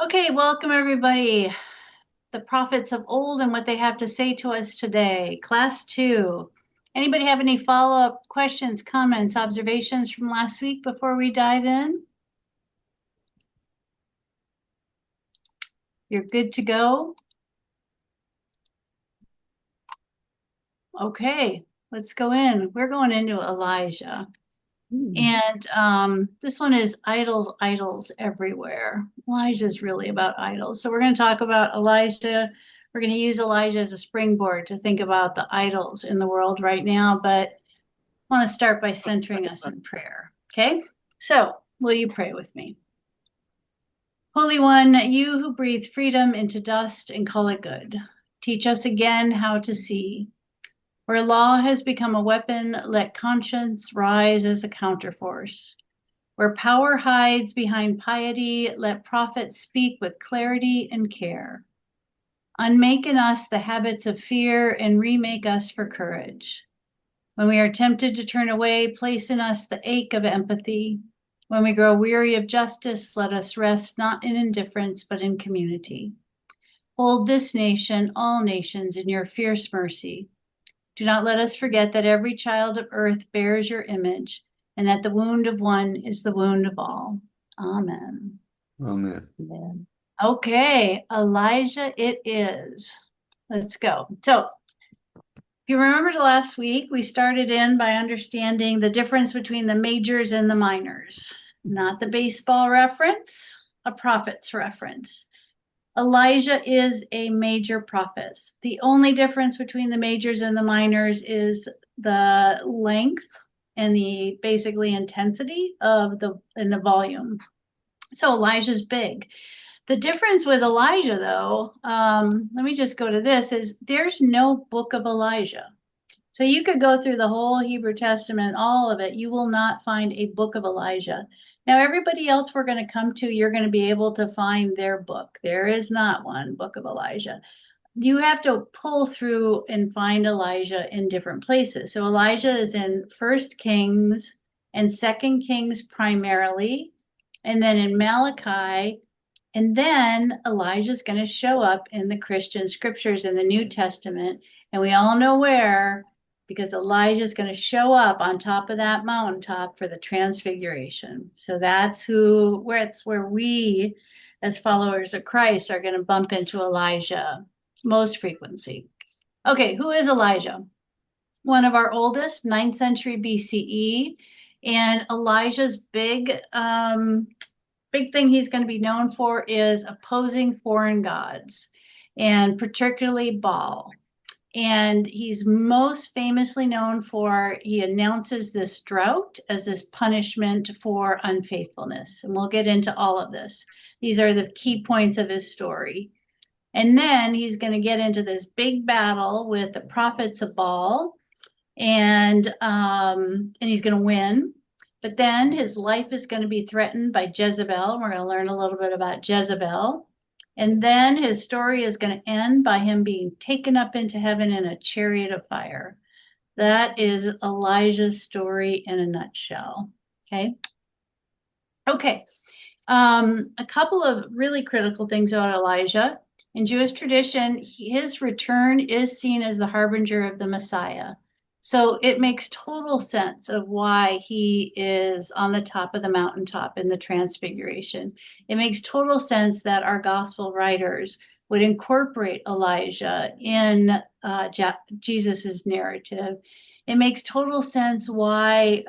Okay, welcome everybody. The prophets of old and what they have to say to us today. Class 2. Anybody have any follow-up questions, comments, observations from last week before we dive in? You're good to go? Okay, let's go in. We're going into Elijah. And this one is idols, idols everywhere. Elijah's really about idols. So we're going to talk about Elijah. We're going to use Elijah as a springboard to think about the idols in the world right now, but I want to start by centering us in prayer. Okay? So will you pray with me? Holy One, you who breathe freedom into dust and call it good, teach us again how to see. Where law has become a weapon, let conscience rise as a counterforce. Where power hides behind piety, let prophets speak with clarity and care. Unmake in us the habits of fear and remake us for courage. When we are tempted to turn away, place in us the ache of empathy. When we grow weary of justice, let us rest not in indifference, but in community. Hold this nation, all nations, in your fierce mercy. Do not let us forget that every child of earth bears your image, and that the wound of one is the wound of all. Amen. Amen. Amen. Okay, Elijah it is. Let's go. So, if you remember last week, we started in by understanding the difference between the majors and the minors. Not the baseball reference, a prophet's reference. Elijah is a major prophet. The only difference between the majors and the minors is the length and the basically intensity of the volume. So Elijah's big. The difference with Elijah, though, let me just go to this, is there's no book of Elijah. So you could go through the whole Hebrew Testament, all of it. You will not find a book of Elijah. Now, everybody else we're going to come to, you're going to be able to find their book. There is not one book of Elijah. You have to pull through and find Elijah in different places. So Elijah is in First Kings and Second Kings primarily, and then in Malachi. And then Elijah's going to show up in the Christian scriptures in the New Testament. And we all know where, because Elijah's going to show up on top of that mountaintop for the transfiguration. So that's where we, as followers of Christ, are going to bump into Elijah most frequency. Okay, who is Elijah? One of our oldest, 9th century BCE. And Elijah's big thing he's going to be known for is opposing foreign gods, and particularly Baal. And he's most famously known for, he announces this drought as this punishment for unfaithfulness. And we'll get into all of this. These are the key points of his story. And then he's going to get into this big battle with the prophets of Baal, and he's going to win. But then his life is going to be threatened by Jezebel. We're going to learn a little bit about Jezebel. And then his story is going to end by him being taken up into heaven in a chariot of fire. That is Elijah's story in a nutshell. Okay. Okay. A couple of really critical things about Elijah. In Jewish tradition, his return is seen as the harbinger of the Messiah. So it makes total sense of why he is on the top of the mountaintop in the Transfiguration. It makes total sense that our gospel writers would incorporate Elijah in Jesus's narrative. It makes total sense why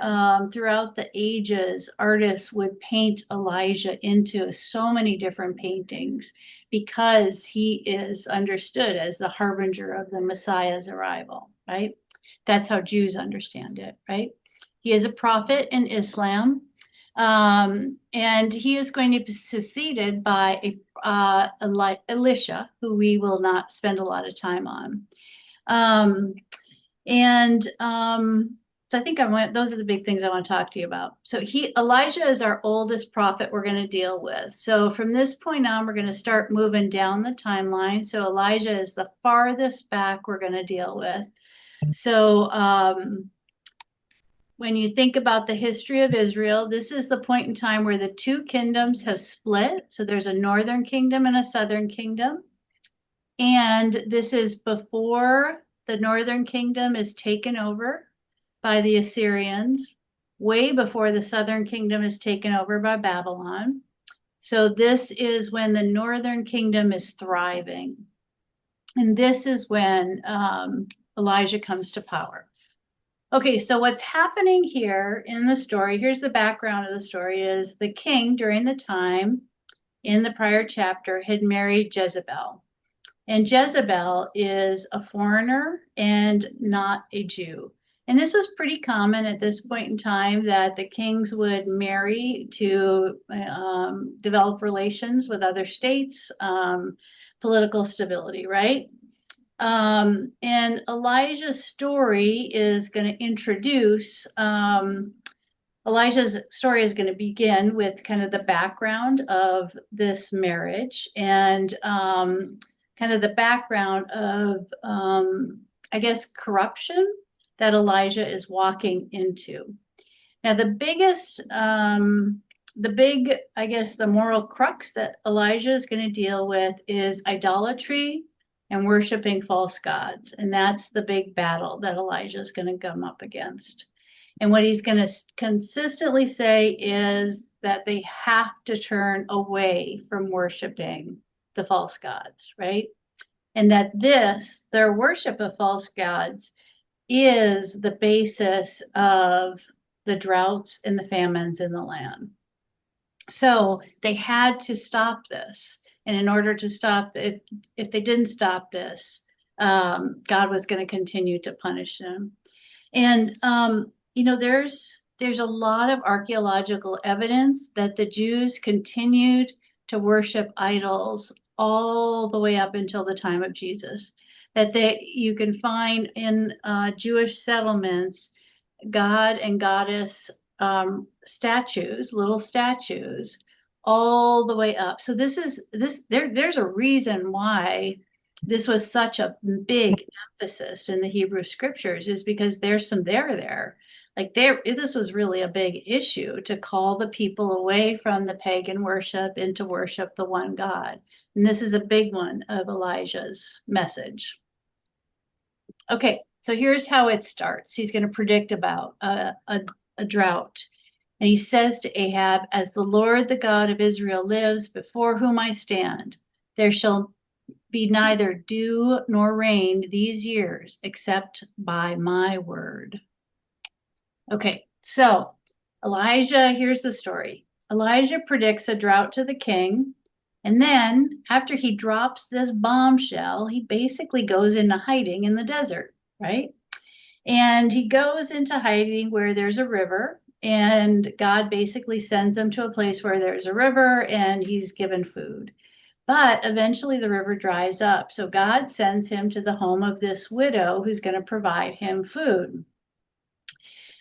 throughout the ages, artists would paint Elijah into so many different paintings because he is understood as the harbinger of the Messiah's arrival, right? That's how Jews understand it, right? He is a prophet in Islam, and he is going to be succeeded by Elisha, who we will not spend a lot of time on. So I think those are the big things I want to talk to you about. So Elijah is our oldest prophet we're going to deal with. So from this point on, we're going to start moving down the timeline. So Elijah is the farthest back we're going to deal with. So when you think about the history of Israel, this is the point in time where the two kingdoms have split. So there's a northern kingdom and a southern kingdom. And this is before the northern kingdom is taken over by the Assyrians, way before the southern kingdom is taken over by Babylon. So this is when the northern kingdom is thriving. And this is when Elijah comes to power. Okay, so what's happening here in the story, here's the background of the story, is the king during the time in the prior chapter had married Jezebel. And Jezebel is a foreigner and not a Jew. And this was pretty common at this point in time, that the kings would marry to develop relations with other states, political stability, right? And Elijah's story is going to introduce, Elijah's story is going to begin with kind of the background of this marriage and kind of the background of, I guess, corruption that Elijah is walking into. Now, the moral crux that Elijah is going to deal with is idolatry and worshiping false gods. And that's the big battle that Elijah is going to come up against. And what he's going to consistently say is that they have to turn away from worshiping the false gods, right? And that their worship of false gods, is the basis of the droughts and the famines in the land. So they had to stop this. And in order to stop it, if they didn't stop this, God was going to continue to punish them. And, there's a lot of archaeological evidence that the Jews continued to worship idols all the way up until the time of Jesus. That you can find in Jewish settlements, God and goddess statues, little statues, all the way up. So there's a reason why this was such a big emphasis in the Hebrew scriptures, is because there's some there. Like this was really a big issue to call the people away from the pagan worship and to worship the one God. And this is a big one of Elijah's message. Okay, so here's how it starts. He's going to predict about a drought. And he says to Ahab, "As the Lord, the God of Israel lives, before whom I stand, there shall be neither dew nor rain these years, except by my word." Okay, so Elijah, here's the story. Elijah predicts a drought to the king. And then after he drops this bombshell, he basically goes into hiding in the desert, right? And he goes into hiding where there's a river, and God basically sends him to a place where there's a river, and he's given food. But eventually the river dries up. So God sends him to the home of this widow who's going to provide him food.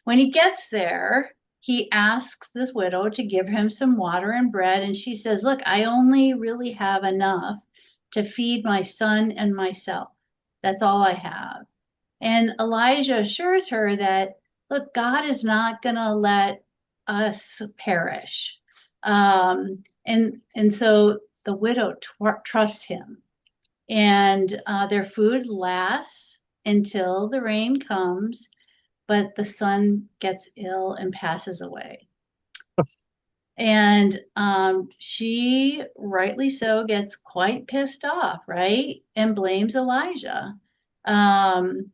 When he gets there, he asks this widow to give him some water and bread. And she says, "Look, I only really have enough to feed my son and myself. That's all I have." And Elijah assures her that, look, God is not going to let us perish. And so the widow trusts him. And their food lasts until the rain comes, but the son gets ill and passes away. And she, rightly so, gets quite pissed off, right? And blames Elijah. And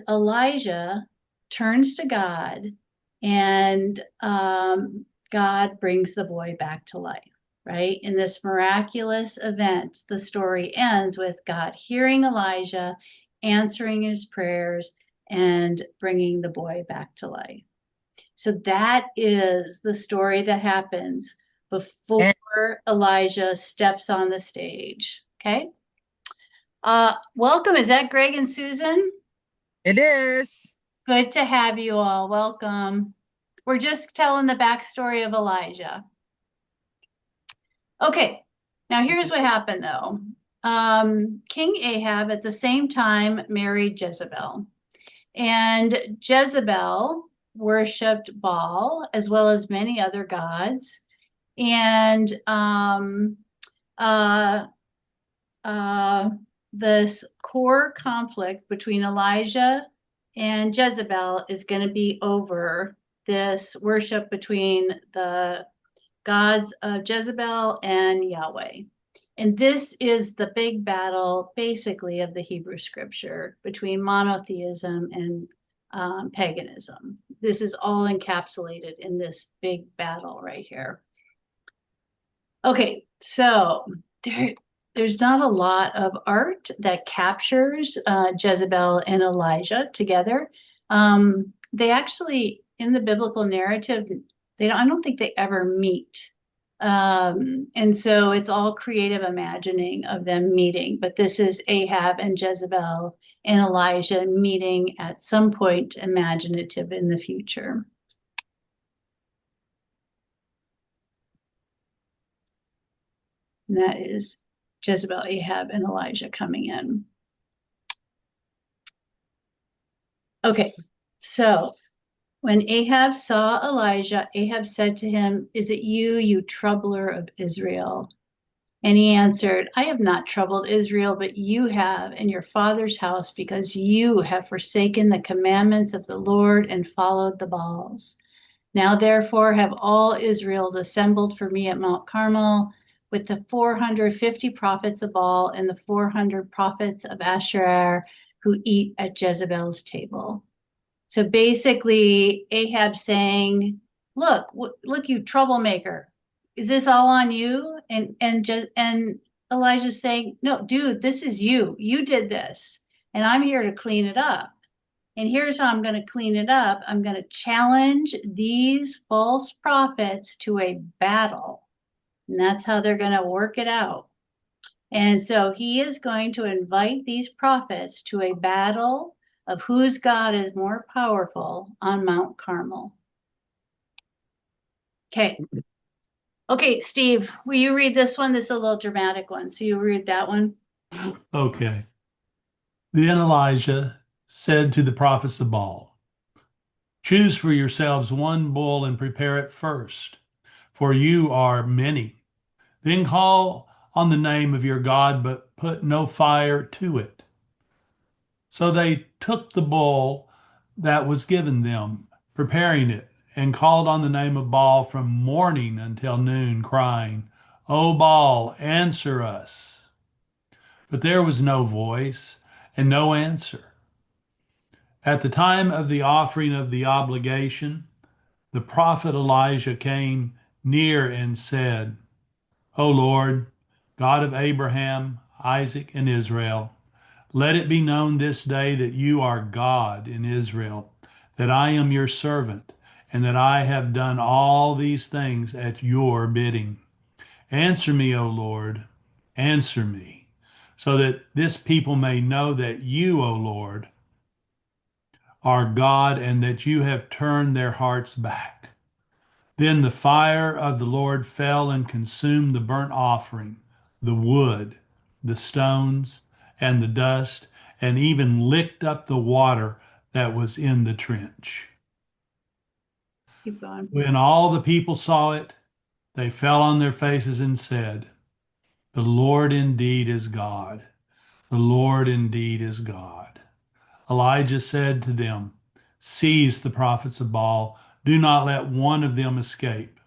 Elijah turns to God, and God brings the boy back to life, right? In this miraculous event, the story ends with God hearing Elijah, answering his prayers, and bringing the boy back to life. So that is the story that happens before Elijah steps on the stage. Okay. Welcome. Is that Greg and Susan? It is. Good to have you all. Welcome. We're just telling the backstory of Elijah. Okay. Now here's what happened though. King Ahab at the same time married Jezebel. And Jezebel worshipped Baal as well as many other gods. And uh, this core conflict between Elijah and Jezebel is going to be over this worship between the gods of Jezebel and Yahweh. And this is the big battle, basically, of the Hebrew scripture between monotheism and paganism. This is all encapsulated in this big battle right here. Okay, so there's not a lot of art that captures Jezebel and Elijah together. They actually, in the biblical narrative, I don't think they ever meet. And so it's all creative imagining of them meeting. But this is Ahab and Jezebel and Elijah meeting at some point imaginative in the future. And that is Jezebel, Ahab, and Elijah coming in. Okay, so when Ahab saw Elijah, Ahab said to him, "Is it you, you troubler of Israel?" And he answered, "I have not troubled Israel, but you have in your father's house, because you have forsaken the commandments of the Lord and followed the Baals. Now therefore have all Israel assembled for me at Mount Carmel, with the 450 prophets of Baal and the 400 prophets of Asherah who eat at Jezebel's table." So basically, Ahab saying, "Look, you troublemaker. Is this all on you?" And Elijah's saying, "No, dude, this is you. You did this, and I'm here to clean it up. And here's how I'm going to clean it up. I'm going to challenge these false prophets to a battle. And that's how they're going to work it out." And so he is going to invite these prophets to a battle of whose God is more powerful on Mount Carmel. Okay. Okay, Steve, will you read this one? This is a little dramatic one. So you read that one. Okay. Then Elijah said to the prophets of Baal, "Choose for yourselves one bull and prepare it first, for you are many. Then call on the name of your God, but put no fire to it." So they took the bull that was given them, preparing it, and called on the name of Baal from morning until noon, crying, "O Baal, answer us." But there was no voice and no answer. At the time of the offering of the obligation, the prophet Elijah came near and said, "O Lord, God of Abraham, Isaac, and Israel, let it be known this day that you are God in Israel, that I am your servant, and that I have done all these things at your bidding. Answer me, O Lord, answer me, so that this people may know that you, O Lord, are God, and that you have turned their hearts back." Then the fire of the Lord fell and consumed the burnt offering, the wood, the stones, and the dust, and even licked up the water that was in the trench. Keep going. When all the people saw it, they fell on their faces and said, "The Lord indeed is God. The Lord indeed is God." Elijah said to them, "Seize the prophets of Baal. Do not let one of them escape."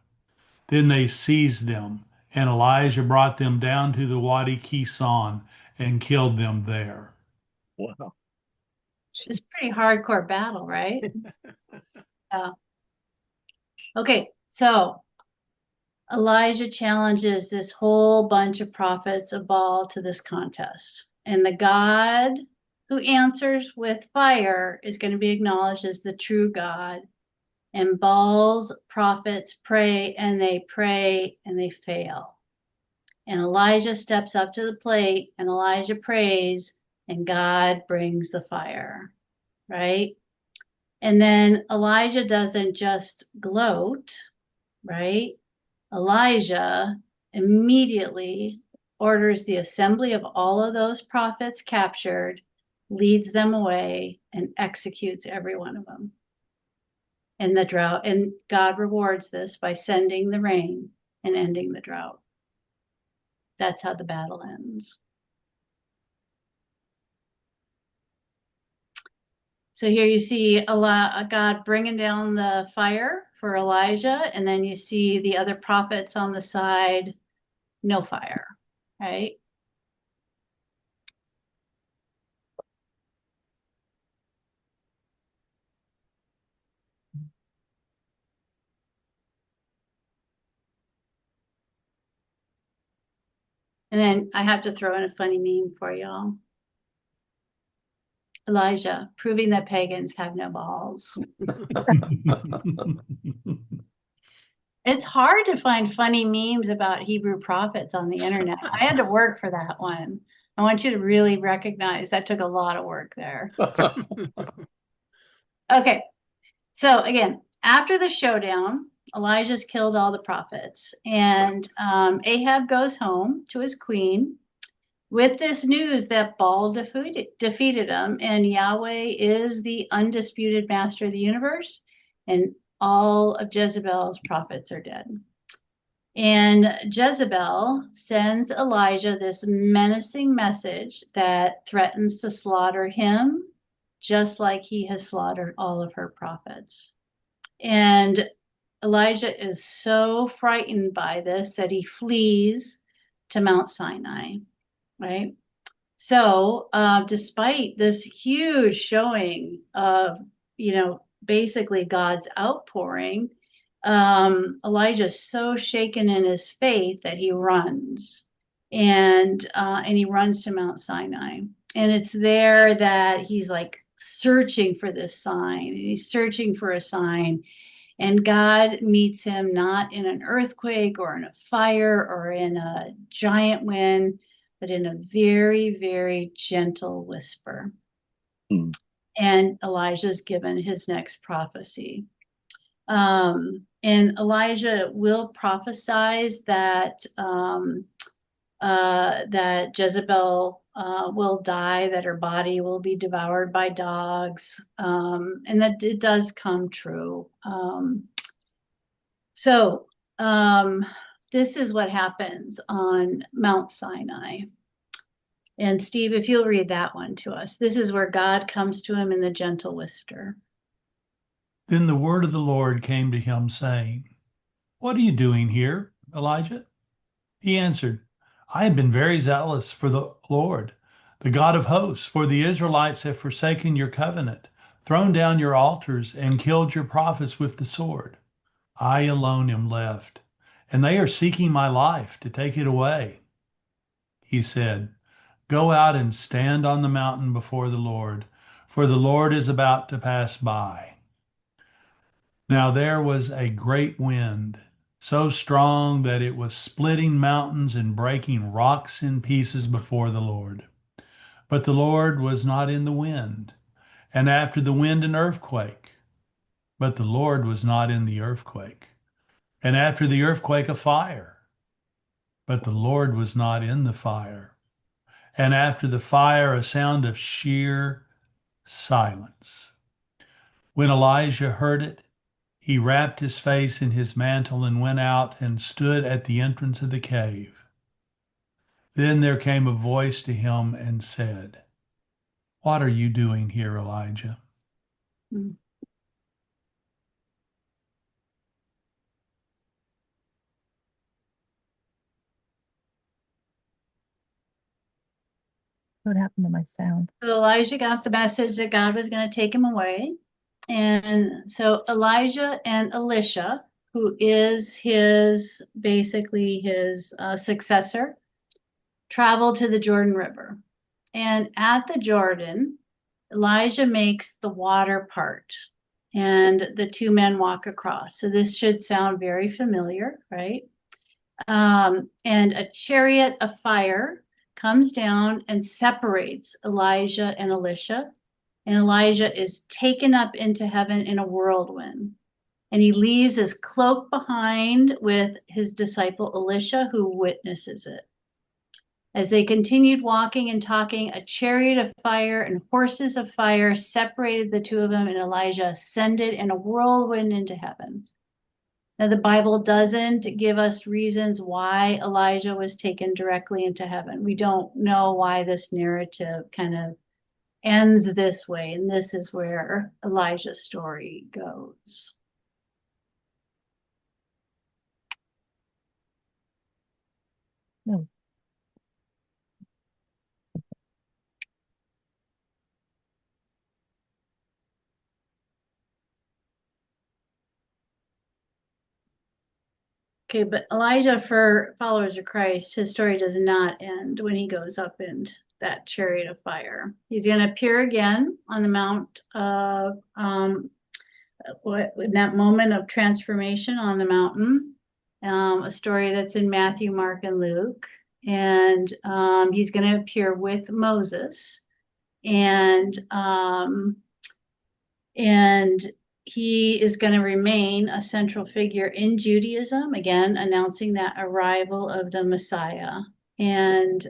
Then they seized them, and Elijah brought them down to the Wadi Kison and killed them there. Wow. It's a pretty hardcore battle, right? Yeah. Okay, so Elijah challenges this whole bunch of prophets of Baal to this contest. And the God who answers with fire is going to be acknowledged as the true God. And Baal's prophets pray and they fail. And Elijah steps up to the plate and Elijah prays and God brings the fire, right? And then Elijah doesn't just gloat, right? Elijah immediately orders the assembly of all of those prophets captured leads them away, and executes every one of them. And the drought, and God rewards this by sending the rain and ending the drought. That's how the battle ends. So here you see God bringing down the fire for Elijah, and then you see the other prophets on the side, no fire, right? And then I have to throw in a funny meme for y'all. Elijah, proving that pagans have no balls. It's hard to find funny memes about Hebrew prophets on the internet. I had to work for that one. I want you to really recognize that took a lot of work there. Okay, so again, after the showdown, Elijah's killed all the prophets, and Ahab goes home to his queen with this news that Baal defeated him, and Yahweh is the undisputed master of the universe, and all of Jezebel's prophets are dead. And Jezebel sends Elijah this menacing message that threatens to slaughter him, just like he has slaughtered all of her prophets. And Elijah is so frightened by this that he flees to Mount Sinai, right? So despite this huge showing of, basically God's outpouring, Elijah's so shaken in his faith that he runs, and he runs to Mount Sinai. And it's there that he's like searching for this sign, and he's searching for a sign. And God meets him not in an earthquake or in a fire or in a giant wind, but in a very, very gentle whisper. And Elijah's given his next prophecy. And Elijah will prophesize that that Jezebel will die, that her body will be devoured by dogs, and that it does come true. So this is what happens on Mount Sinai. And Steve, if you'll read that one to us. This is where God comes to him in the gentle whisper. Then the word of the Lord came to him, saying, "What are you doing here, Elijah?" He answered, "I have been very zealous for the Lord, the God of hosts, for the Israelites have forsaken your covenant, thrown down your altars, and killed your prophets with the sword. I alone am left, and they are seeking my life to take it away." He said, "Go out and stand on the mountain before the Lord, for the Lord is about to pass by." Now there was a great wind, so strong that it was splitting mountains and breaking rocks in pieces before the Lord. But the Lord was not in the wind, and after the wind an earthquake. But the Lord was not in the earthquake, and after the earthquake a fire. But the Lord was not in the fire, and after the fire a sound of sheer silence. When Elijah heard it, he wrapped his face in his mantle and went out and stood at the entrance of the cave. Then there came a voice to him and said, "What are you doing here, Elijah?" What happened to my sound? So Elijah got the message that God was going to take him away. And so Elijah and Elisha, who is basically his successor, traveled to the Jordan River. And at the Jordan, Elijah makes the water part, and the two men walk across. So this should sound very familiar, right? And a chariot of fire comes down and separates Elijah and Elisha. And Elijah is taken up into heaven in a whirlwind. And he leaves his cloak behind with his disciple Elisha, who witnesses it. As they continued walking and talking, a chariot of fire and horses of fire separated the two of them, and Elijah ascended in a whirlwind into heaven. Now, the Bible doesn't give us reasons why Elijah was taken directly into heaven. We don't know why this narrative kind of ends this way, and this is where Elijah's story goes. No. Okay, but Elijah, for followers of Christ, his story does not end when he goes up in that chariot of fire. He's going to appear again on the Mount of, in that moment of transformation on the mountain, a story that's in Matthew, Mark, and Luke. And he's going to appear with Moses. And he is going to remain a central figure in Judaism, again, announcing that arrival of the Messiah. And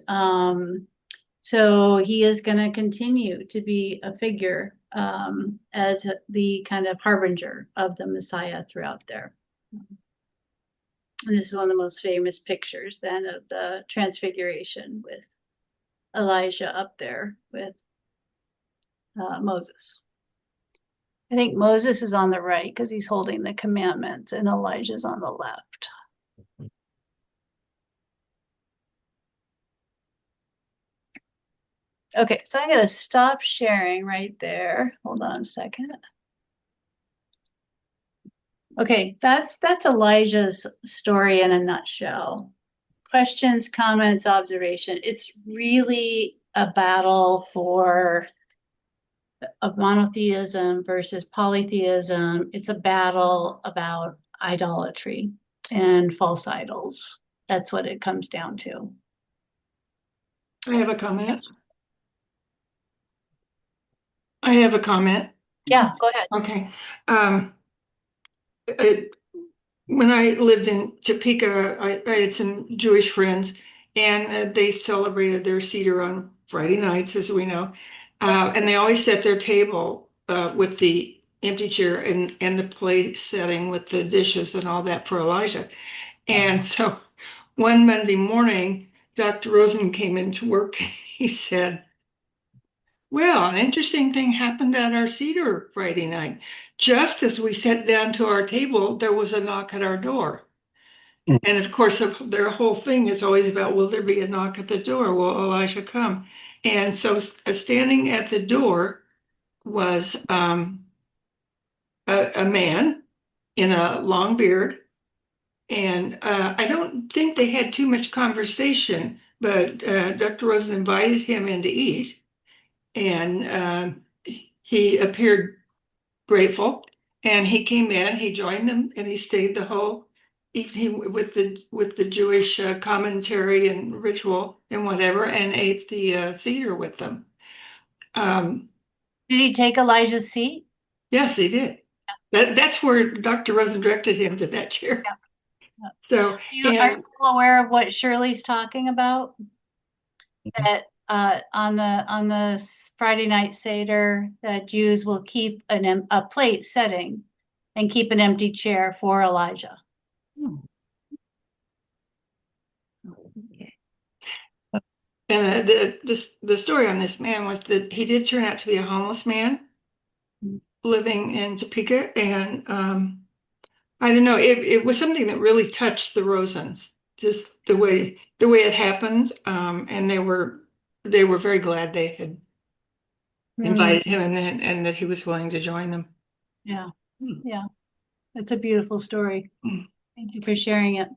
so he is going to continue to be a figure as the kind of harbinger of the Messiah throughout there. And this is one of the most famous pictures then of the transfiguration with Elijah up there with Moses. I think Moses is on the right because he's holding the commandments, and Elijah's on the left. Okay, so I'm going to stop sharing right there. Hold on a second. Okay, that's Elijah's story in a nutshell. Questions, comments, observation. It's really a battle of monotheism versus polytheism. It's a battle about idolatry and false idols. That's what it comes down to. I have a comment. I have a comment. Yeah, go ahead. Okay. When I lived in Topeka, I had some Jewish friends, and they celebrated their Seder on Friday nights, as we know. And they always set their table with the empty chair and the plate setting with the dishes and all that for Elijah. And so one Monday morning, Dr. Rosen came into work. He said, well, an interesting thing happened at our Seder Friday night. Just as we sat down to our table, there was a knock at our door. And of course, their whole thing is always about, will there be a knock at the door? Will Elijah come? And so standing at the door was a man in a long beard. And I don't think they had too much conversation, but Dr. Rosen invited him in to eat. And he appeared grateful, and he came in, he joined them, and he stayed the whole evening with the Jewish commentary and ritual and whatever, and ate the Seder with them. Did he take Elijah's seat? Yes, he did. That's where Dr. Rosen directed him, to that chair. Yeah. So, are you aware of what Shirley's talking about? That on the Friday night Seder, that Jews will keep a plate setting and keep an empty chair for Elijah. Okay. And the story on this man was that he did turn out to be a homeless man living in Topeka, and I don't know, it was something that really touched the Rosens, just the way it happened, and they were very glad they had invited him, and that he was willing to join them. Yeah, yeah, it's a beautiful story. Thank you for sharing it.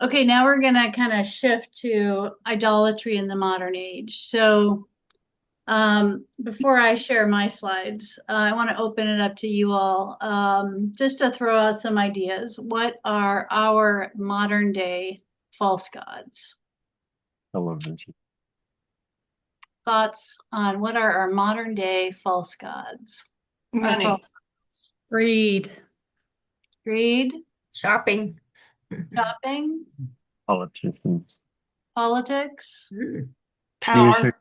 Okay, now we're going to kind of shift to idolatry in the modern age. So before I share my slides, I want to open it up to you all just to throw out some ideas. What are our modern day false gods? Television. Thoughts on what are our modern day false gods? Money. Greed. Greed, Shopping. shopping, Politicians. politics. Power, Music.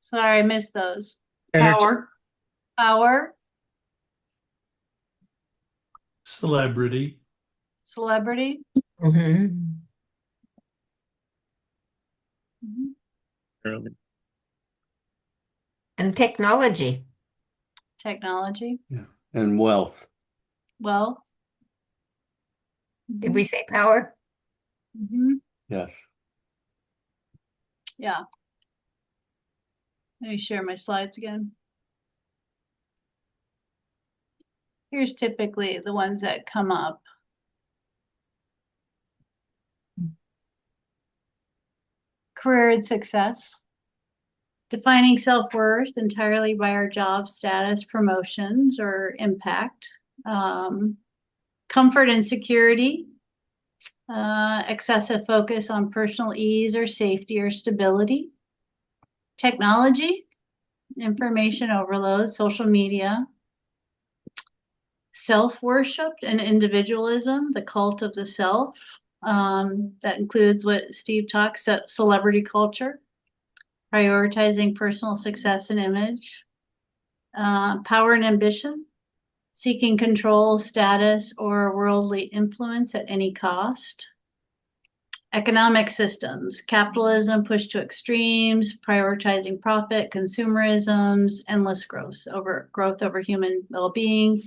Sorry, I missed those. power, Power, Celebrity. celebrity. Mhm. Mhm. Early. And technology. Technology, And wealth. wealth. Did we say power? Mhm. Yes. Yeah. Let me share my slides again. Here's typically the ones that come up. Career and success. Defining self-worth entirely by our job status, promotions, or impact. Comfort and security. Excessive focus on personal ease or safety or stability. Technology, information overload, social media. Self-worship and individualism, the cult of the self. That includes what Steve talks about, celebrity culture, prioritizing personal success and image, power and ambition, seeking control, status, or worldly influence at any cost. Economic systems, capitalism pushed to extremes, prioritizing profit, consumerisms, endless growth over human well-being,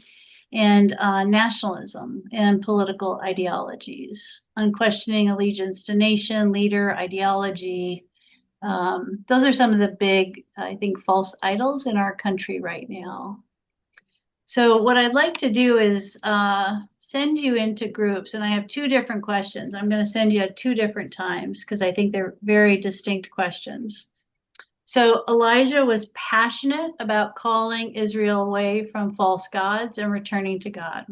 and nationalism and political ideologies, unquestioning allegiance to nation, leader, ideology. Those are some of the big, I think, false idols in our country right now. So what I'd like to do is send you into groups, and I have two different questions. I'm going to send you at two different times because I think they're very distinct questions. So Elijah was passionate about calling Israel away from false gods and returning to God.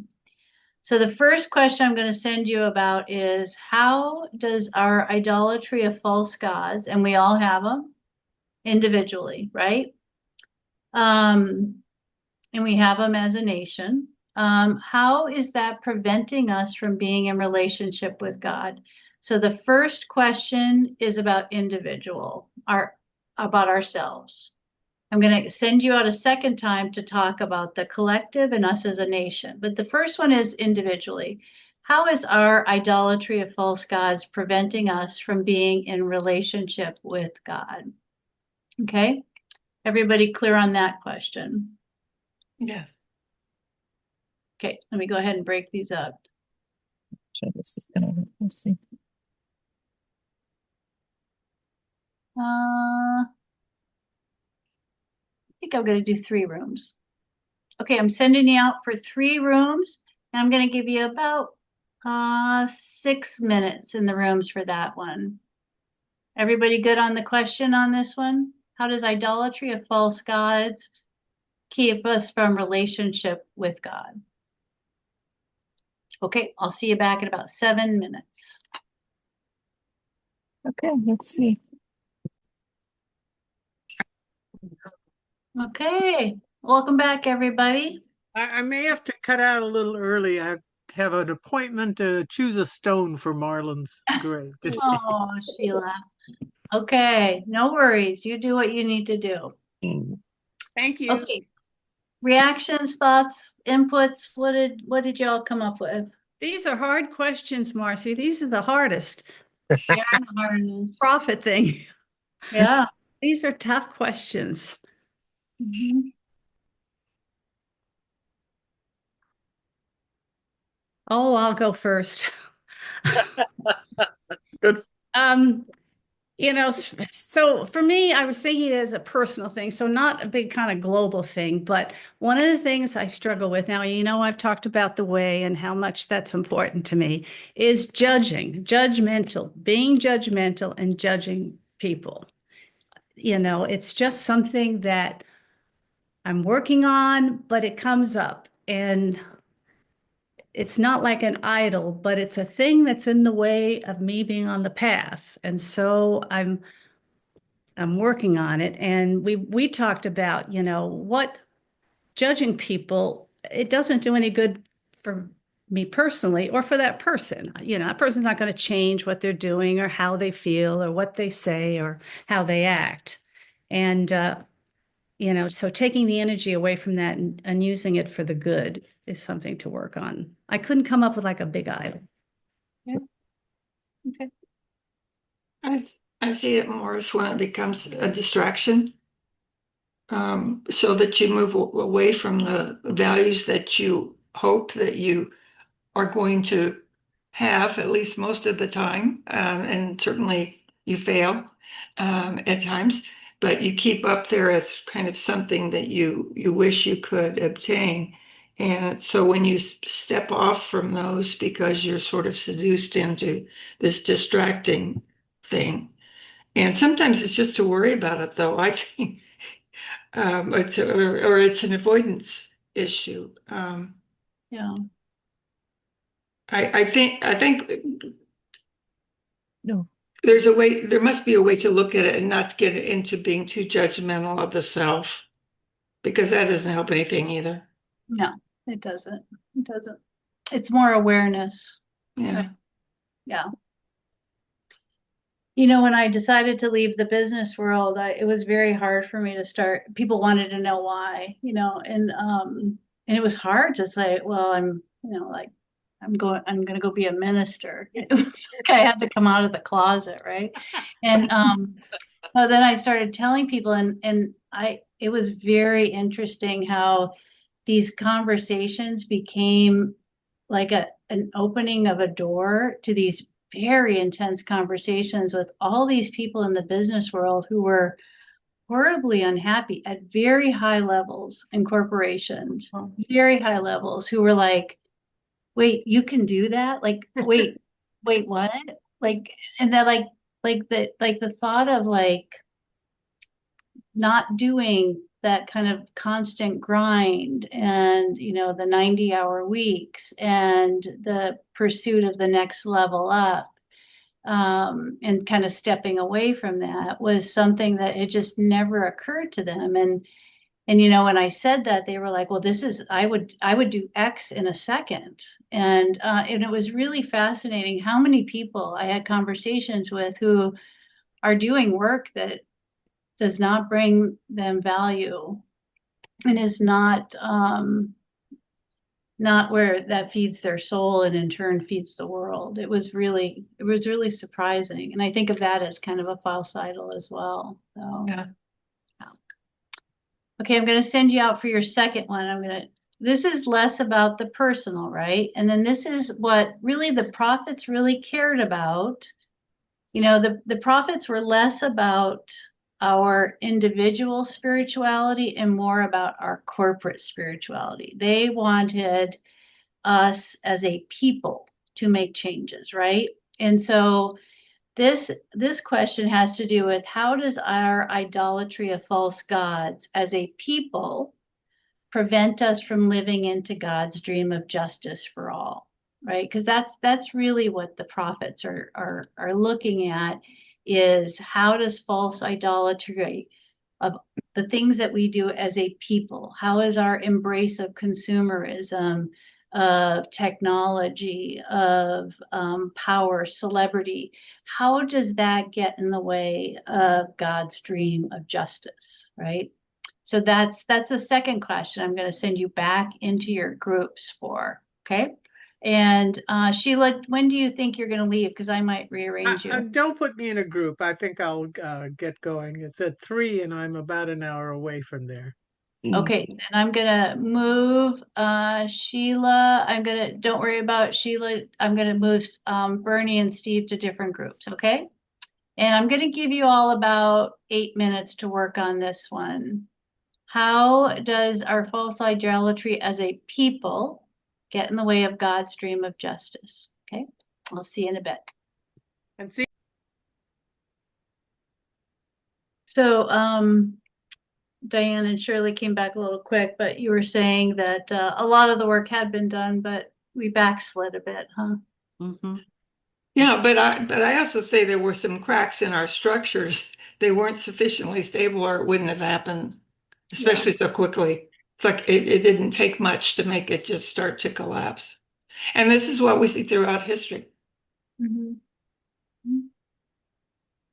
So the first question I'm going to send you about is, how does our idolatry of false gods, and we all have them individually, right? And we have them as a nation. How is that preventing us from being in relationship with God? So the first question is about individual, about ourselves. I'm going to send you out a second time to talk about the collective and us as a nation. But the first one is individually. How is our idolatry of false gods preventing us from being in relationship with God? Okay, everybody clear on that question? yes. Okay, let me go ahead and break these up. So this is gonna, we'll see. I think I'm going to do 3 rooms. Okay, I'm sending you out for 3 rooms, and I'm going to give you about 6 minutes in the rooms for that one. Everybody good on the question on this one? How does idolatry of false gods keep us from relationship with God? Okay, I'll see you back in about 7 minutes. Okay, let's see. Okay, welcome back, everybody. I may have to cut out a little early. I have an appointment to choose a stone for Marlon's grave today. Oh, Sheila. Okay, no worries. You do what you need to do. Thank you. Okay. Reactions, thoughts, inputs. What did y'all come up with? These are hard questions, Marcy. These are the hardest. Sharon Harden's. Profit thing. Yeah. These are tough questions. Mhm. Oh, I'll go first. Good. So for me, I was thinking it as a personal thing, so not a big kind of global thing, but one of the things I struggle with now, I've talked about the way and how much that's important to me, is being judgmental and judging people. It's just something that I'm working on, but it comes up, and it's not like an idol, but it's a thing that's in the way of me being on the path. And so I'm working on it. And we talked about, what judging people, it doesn't do any good for me personally or for that person. That person's not going to change what they're doing or how they feel or what they say or how they act. And, so taking the energy away from that and using it for the good is something to work on. I couldn't come up with like a big idol. Okay. I see it more as when it becomes a distraction. So that you move away from the values that you hope that you are going to have at least most of the time. And certainly you fail at times, but you keep up there as kind of something that you wish you could obtain. And so when you step off from those because you're sort of seduced into this distracting thing, and sometimes it's just to worry about it, though, I think. It's an avoidance issue. Yeah. I think No. there must be a way to look at it and not get into being too judgmental of the self, because that doesn't help anything either. No, it doesn't. It doesn't. It's more awareness. Yeah. Yeah. When I decided to leave the business world, it was very hard for me to start. People wanted to know why, and it was hard to say, well, I'm going to go be a minister. It was like I had to come out of the closet, right? And so then I started telling people, and it was very interesting how these conversations became like an opening of a door to these very intense conversations with all these people in the business world who were horribly unhappy at very high levels in corporations, very high levels, who were like, wait, you can do that? Like, wait, what? Like, and then the thought of like not doing that kind of constant grind and the 90-hour weeks and the pursuit of the next level up, and kind of stepping away from that was something that it just never occurred to them. And when I said that, they were like, well, I would do X in a second. And it was really fascinating how many people I had conversations with who are doing work that does not bring them value and is not where that feeds their soul and in turn feeds the world. It was really surprising. And I think of that as kind of a false idol as well. So, Yeah. okay, I'm going to send you out for your second one. This is less about the personal, right? And then this is what really the prophets really cared about. The prophets were less about our individual spirituality and more about our corporate spirituality. They wanted us as a people to make changes, right? And so this question has to do with how does our idolatry of false gods as a people prevent us from living into God's dream of justice for all, right? Because that's really what the prophets are looking at, is how does false idolatry of the things that we do as a people, how is our embrace of consumerism, of technology, of power, celebrity, how does that get in the way of God's dream of justice, right? So that's the second question I'm going to send you back into your groups for, okay? And Sheila, when do you think you're going to leave? Because I might rearrange you. Don't put me in a group. I think I'll get going. It's at 3 and I'm about an hour away from there. Okay, and I'm gonna move Sheila. Don't worry about Sheila. I'm gonna move Bernie and Steve to different groups, okay? And I'm gonna give you all about 8 minutes to work on this one. How does our false idolatry as a people get in the way of God's dream of justice? Okay, I'll see you in a bit. And see. So, Diane and Shirley came back a little quick, but you were saying that a lot of the work had been done, but we backslid a bit, huh? Mm-hmm. Yeah, but I also say there were some cracks in our structures. They weren't sufficiently stable, or it wouldn't have happened, especially so quickly. It's like it didn't take much to make it just start to collapse. And this is what we see throughout history. Mhm.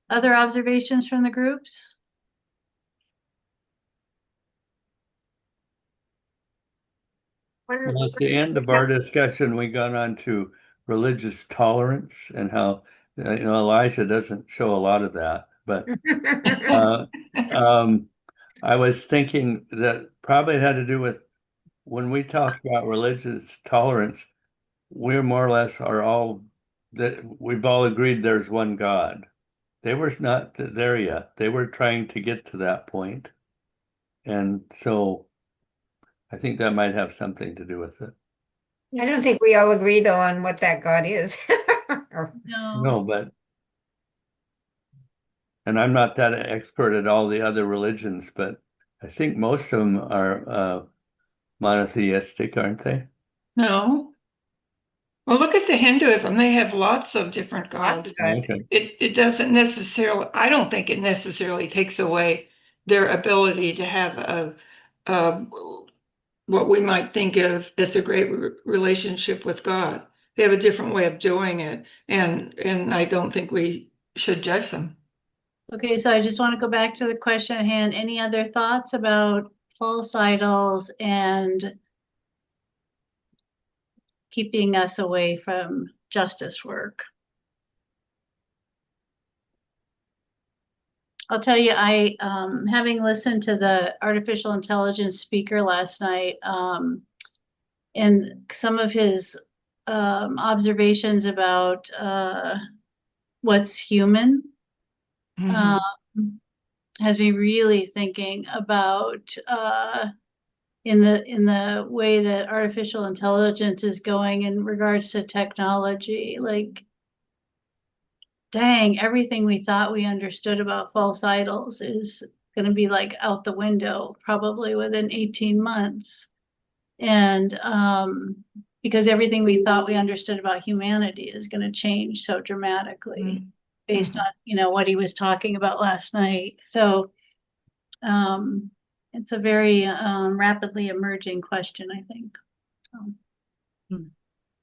Other observations from the groups? Well, at the end of our discussion, we got on to religious tolerance and how, Elijah doesn't show a lot of that. But uh, um, I was thinking that probably had to do with when we talk about religious tolerance, we're more or less are all that we've all agreed there's one God. They were not there yet. They were trying to get to that point. And so I think that might have something to do with it. I don't think we all agree though on what that God is. No. No, and I'm not that expert at all the other religions, but I think most of them are monotheistic, aren't they? No. Well, look at the Hinduism. They have lots of different Lots gods. of God. Okay. It doesn't necessarily, I don't think it necessarily takes away their ability to have a what we might think of as a great relationship with God. They have a different way of doing it, and I don't think we should judge them. Okay, so I just want to go back to the question at hand. Any other thoughts about false idols and keeping us away from justice work? I'll tell you, having listened to the artificial intelligence speaker last night, and some of his observations about what's human, Mhm. has me really thinking about in the way that artificial intelligence is going in regards to technology. Like, dang, everything we thought we understood about false idols is going to be like out the window probably within 18 months. And because everything we thought we understood about humanity is going to change so dramatically based on, what he was talking about last night. So it's a very rapidly emerging question, I think.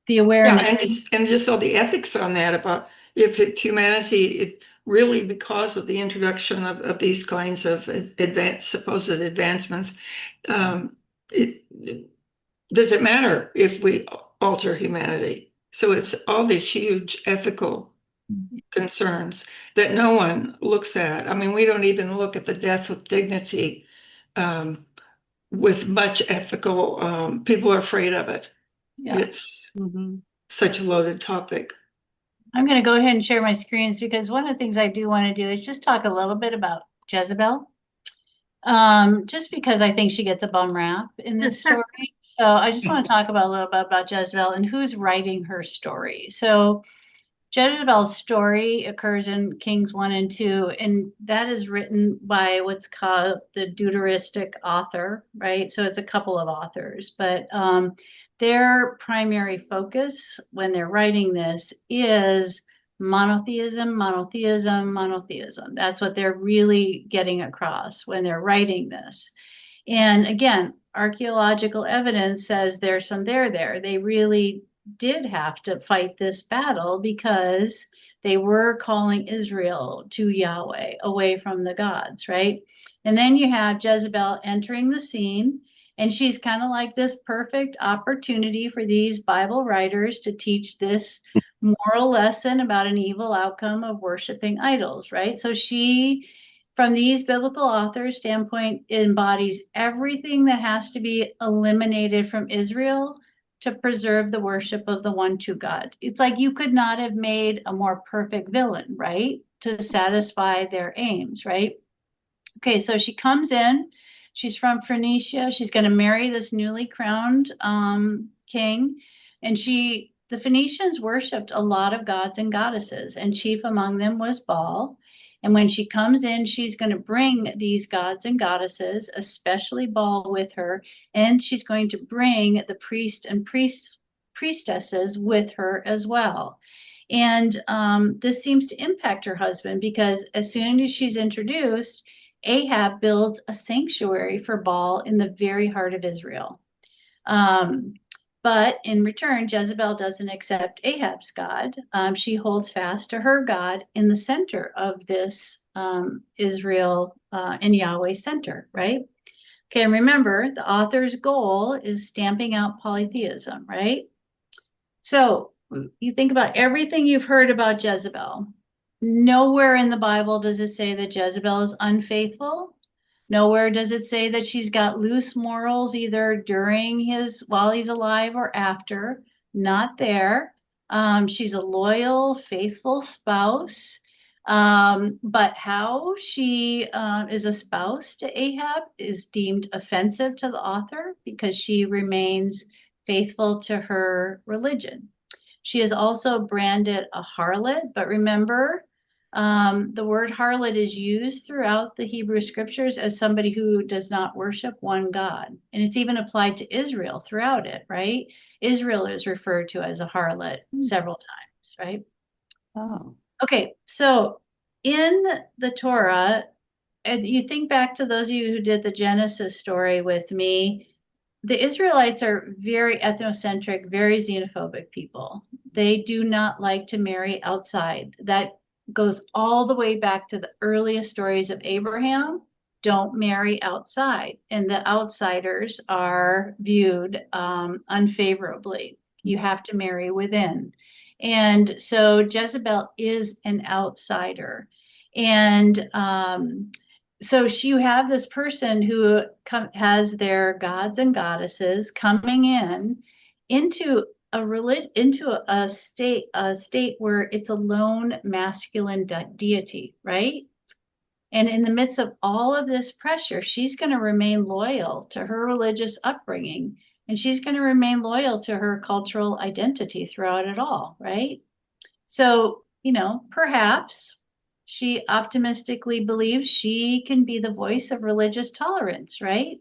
The Yeah, awareness. and just all the ethics on that about if it really because of the introduction of these kinds of supposed advancements, it does it matter if we alter humanity? So it's all these huge ethical concerns that no one looks at. I mean, we don't even look at the death with dignity with much ethical. People are afraid of it. Yeah. It's such a loaded topic. I'm going to go ahead and share my screens because one of the things I do want to do is just talk a little bit about Jezebel. Just because I think she gets a bum rap in this story. So I just want to talk about a little bit about Jezebel and who's writing her story. So Jezebel's story occurs in Kings 1 and 2, and that is written by what's called the deuteristic author, right? So it's a couple of authors, but their primary focus when they're writing this is monotheism, monotheism, monotheism. That's what they're really getting across when they're writing this. And again, archaeological evidence says there's some there. They really did have to fight this battle because they were calling Israel to Yahweh away from the gods, right? And then you have Jezebel entering the scene, and she's kind of like this perfect opportunity for these Bible writers to teach this moral lesson about an evil outcome of worshiping idols, right? So she, from these biblical authors' standpoint, embodies everything that has to be eliminated from Israel to preserve the worship of the one true God. It's like you could not have made a more perfect villain, right? To satisfy their aims, right? Okay, so she comes in. She's from Phoenicia. She's going to marry this newly crowned king. And the Phoenicians worshipped a lot of gods and goddesses, and chief among them was Baal. And when she comes in, she's going to bring these gods and goddesses, especially Baal, with her. And she's going to bring the priest and priestesses with her as well. And this seems to impact her husband because as soon as she's introduced, Ahab builds a sanctuary for Baal in the very heart of Israel. But in return, Jezebel doesn't accept Ahab's God. She holds fast to her God in the center of this Israel and Yahweh center, right? Okay, and remember, the author's goal is stamping out polytheism, right? So you think about everything you've heard about Jezebel. Nowhere in the Bible does it say that Jezebel is unfaithful. Nowhere does it say that she's got loose morals either while he's alive or after. Not there. She's a loyal, faithful spouse. But how she is a spouse to Ahab is deemed offensive to the author because she remains faithful to her religion. She is also branded a harlot, but remember, the word harlot is used throughout the Hebrew scriptures as somebody who does not worship one God. And it's even applied to Israel throughout it, right? Israel is referred to as a harlot several times, right? Oh. Okay, so in the Torah, and you think back to those of you who did the Genesis story with me, the Israelites are very ethnocentric, very xenophobic people. They do not like to marry outside. That goes all the way back to the earliest stories of Abraham. Don't marry outside. And the outsiders are viewed unfavorably. You have to marry within. And so Jezebel is an outsider. And so you have this person who has their gods and goddesses coming into a state where it's a lone masculine deity, right? And in the midst of all of this pressure, she's going to remain loyal to her religious upbringing, and she's going to remain loyal to her cultural identity throughout it all, right? So, perhaps she optimistically believes she can be the voice of religious tolerance, right?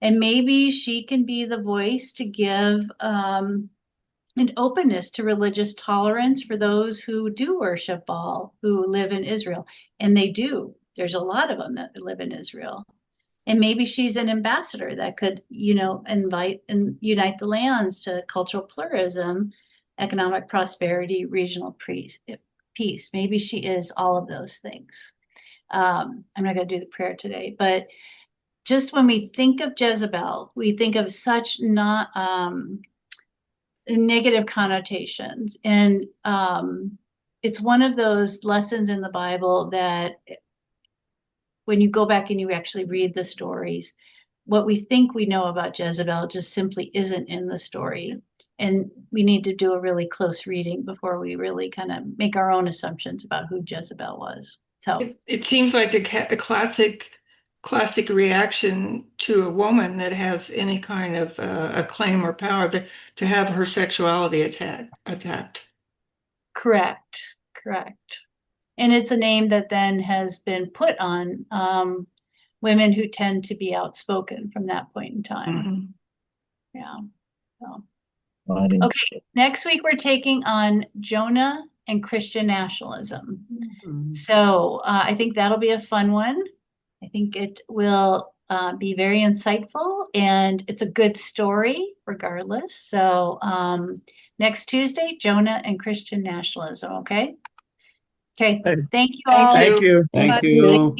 And maybe she can be the voice to give an openness to religious tolerance for those who do worship Baal, who live in Israel. And they do. There's a lot of them that live in Israel. And maybe she's an ambassador that could, invite and unite the lands to cultural pluralism, economic prosperity, regional peace. Maybe she is all of those things. I'm not going to do the prayer today, but just when we think of Jezebel, we think of such not negative connotations. And it's one of those lessons in the Bible that when you go back and you actually read the stories, what we think we know about Jezebel just simply isn't in the story. And we need to do a really close reading before we really kind of make our own assumptions about who Jezebel was. So it seems like a classic reaction to a woman that has any kind of acclaim or power to have her sexuality attacked. correct. And it's a name that then has been put on women who tend to be outspoken from that point in time. Yeah. So. Okay, next week we're taking on Jonah and Christian nationalism. So I think that'll be a fun one. I think it will be very insightful, and it's a good story regardless. So next Tuesday, Jonah and Christian nationalism, okay? Okay, thank you all. Thank you. Thank you.